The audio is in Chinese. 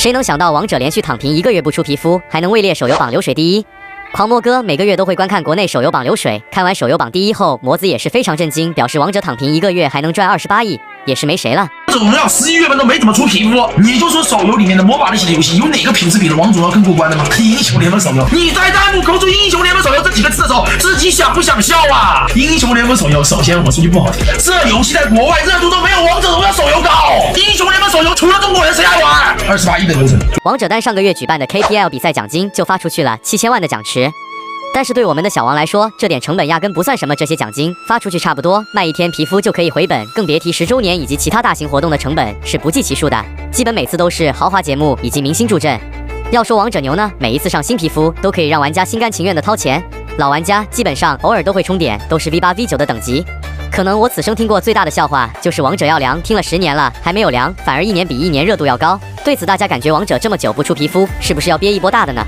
谁能想到王者连续躺平1个月不出皮肤，还能位列手游榜流水第一？狂魔哥每个月都会观看国内手游榜流水，看完手游榜第一后，魔子也是非常震惊，表示王者躺平1个月还能赚28亿，也是没谁了。王者荣耀11月份都没怎么出皮肤，你就说手游里面的魔法类型的游戏，有哪个品质比王者荣耀更过关的吗？英雄联盟手游，你在弹幕口出英雄联盟手游这几个字的时候，自己想不想笑啊？英雄联盟手游，首先我说句不好听的，这游戏在国外热度都没有王者荣耀手游高。英雄联盟手游除了中国人谁爱玩？28亿的流程。王者单上个月举办的 KPL 比赛奖金就发出去了7000万的奖池。但是对我们的小王来说，这点成本压根不算什么。这些奖金发出去差不多卖1天皮肤就可以回本，更别提10周年以及其他大型活动的成本是不计其数的。基本每次都是豪华节目以及明星助阵。要说王者牛呢，每一次上新皮肤都可以让玩家心甘情愿的掏钱。老玩家基本上偶尔都会充点，都是 V8、V9 的等级。可能我此生听过最大的笑话就是王者要凉，听了10年了还没有凉，反而1年比1年热度要高。对此大家感觉王者这么久不出皮肤，是不是要憋一波大的呢？